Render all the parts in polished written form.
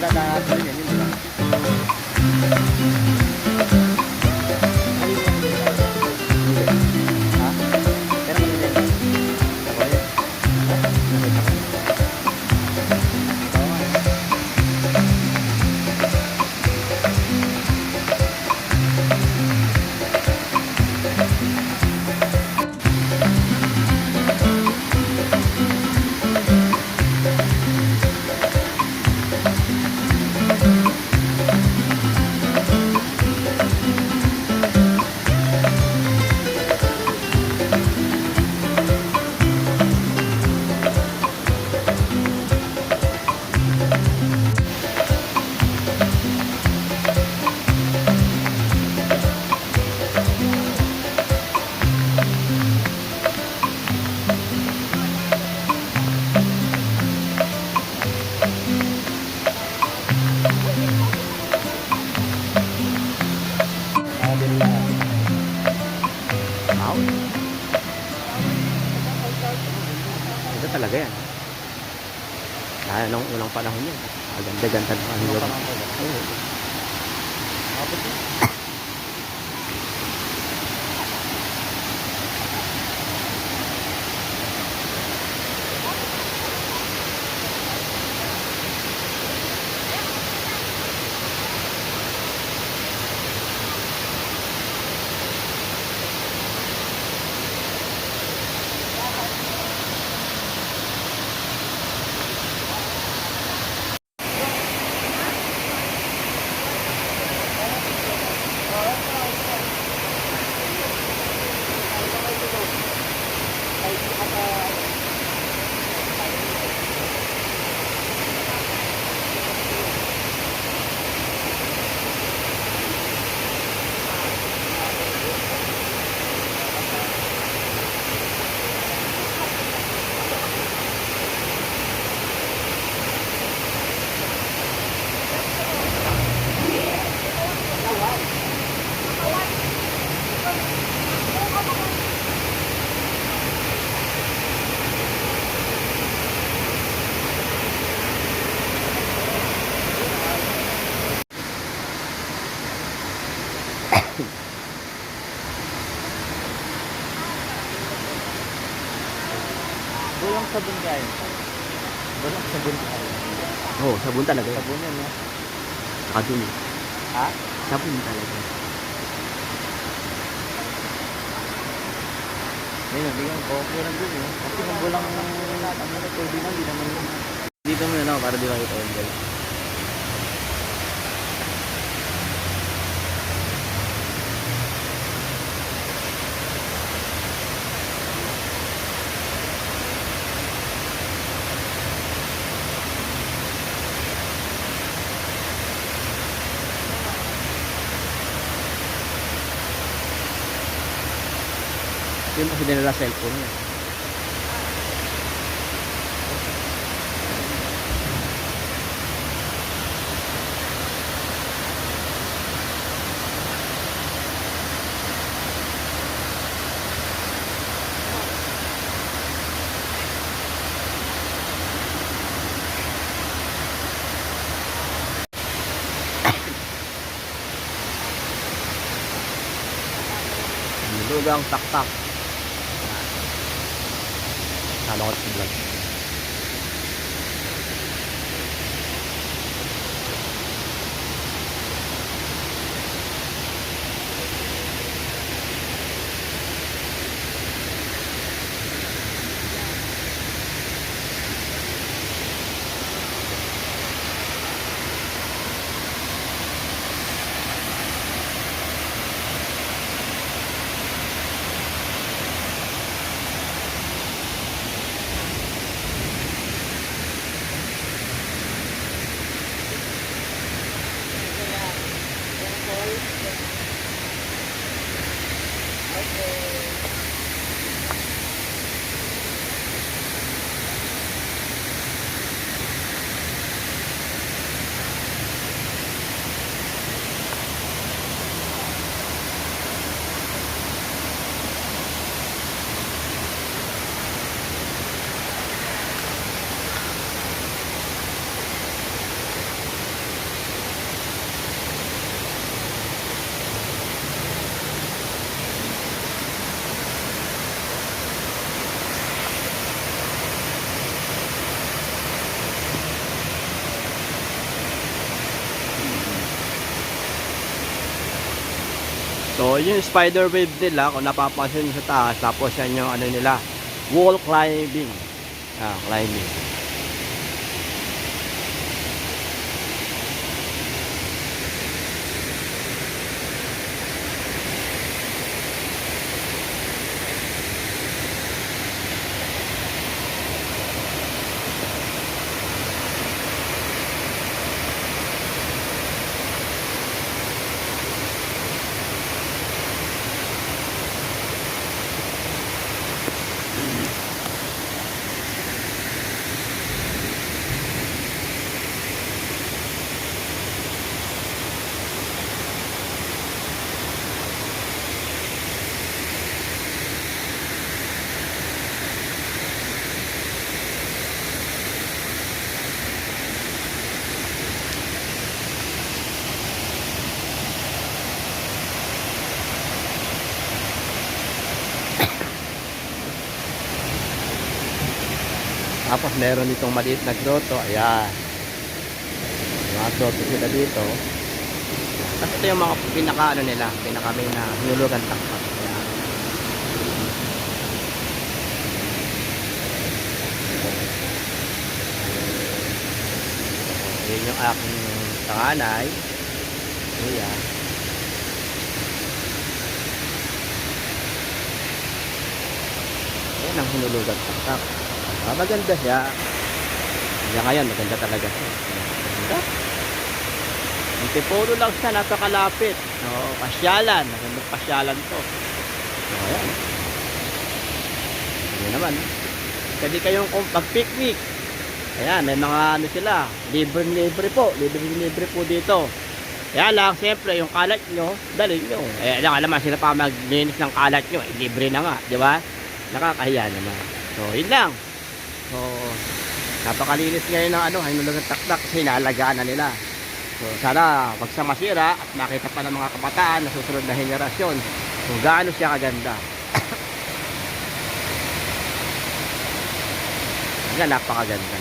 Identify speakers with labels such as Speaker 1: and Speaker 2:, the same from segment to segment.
Speaker 1: nadadaanan din yan, di ba? Ha? Pero kanina yan. Ako yan. Nakita ko. Wow. Ito talaga yan. Nung unang panahon yan. Ganda-ganda ng ano yun.
Speaker 2: Walang sabon kain. Walang sabon kain.
Speaker 1: Oo, sabon talaga yan.
Speaker 2: Sabon yan, no?
Speaker 1: Nakadumi.
Speaker 2: Ha?
Speaker 1: Sabon talaga.
Speaker 2: Ngayon, hindi kang okay lang dun, eh. Kasi kung walang ano na pwede na, hindi naman yun.
Speaker 1: Dito muna na para di makita yung dala. Yun kasi dinala cellphone niya. Lugang tak-tak. Sama ko sa vlog. So, yung spider web nila, kung napapansin sa taas, tapos yan yung ano nila, wall climbing. Climbing. Tapos meron itong maliit na grotto. Ayan. Mga grotto sila dito. Tapos ito yung mga pinaka ano nila, pinaka main na hinulugan takpak. Ayan. Yun yung aking tanganay. Ayan. Ayan ang hinulugan takpak. Maganda siya. Hanggang ngayon, maganda talaga siya. Maganda. Antipolo lang siya, napakalapit. Pasyalan. Magandang pasyalan to. Ayan. Ayan naman. Pwede kayong mag-picnic. Ayan, may mga ano sila. Libre po. Libre po dito. Kaya lang, siyempre, yung kalat nyo, dalhin nyo. Alam naman sila pa maglinis ng kalat nyo. Libre na nga, di ba? Nakakahiya naman. So, yun lang. So, napakalinis ngayon ng hinulugan taktak kasi inaalagaan na nila. So, sana wag sa masira at makita pa ng mga kabataan na susunod na henerasyon kung gaano siya kaganda. Yan, napakaganda.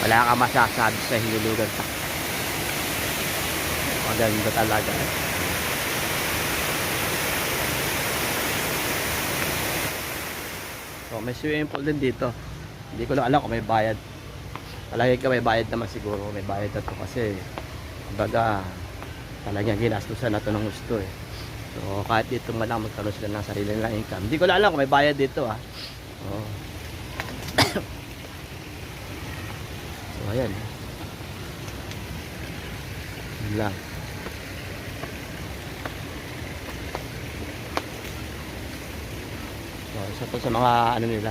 Speaker 1: Wala kang masasabi sa hinulugan taktak. Maganda talaga. So, may swimming pool din dito. Hindi ko lang alam kung may bayad. Palagi ka may bayad naman siguro. May bayad na to kasi kumbaga talagang ginastusan na to ng gusto eh. So kahit dito man lang magkaroon sila ng sarili nilang income. Hindi ko lang alam kung may bayad dito Oh. So ayan. Yun lang. So isa to sa mga ano nila,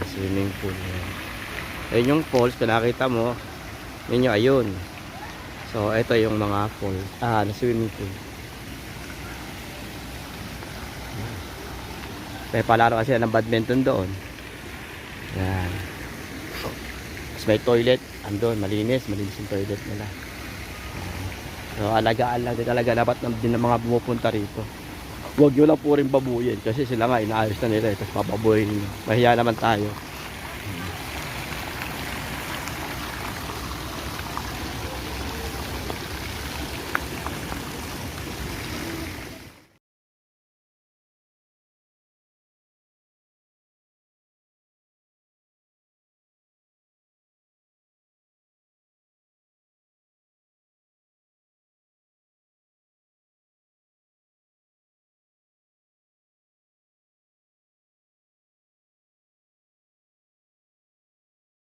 Speaker 1: swimming pool. Ayun yung falls, kung nakita mo ninyo, ayun. So ito yung mga falls, na swimming pool. May palaro kasi ng badminton doon. Yan. Tapos may toilet andun, malinis yung toilet nila. So alagaan lang din talaga dapat din ng mga pumupunta rito. Huwag nyo lang po rin babuyin kasi sila nga inaayos na nila. Tapos papabuhin nyo, mahiya naman tayo.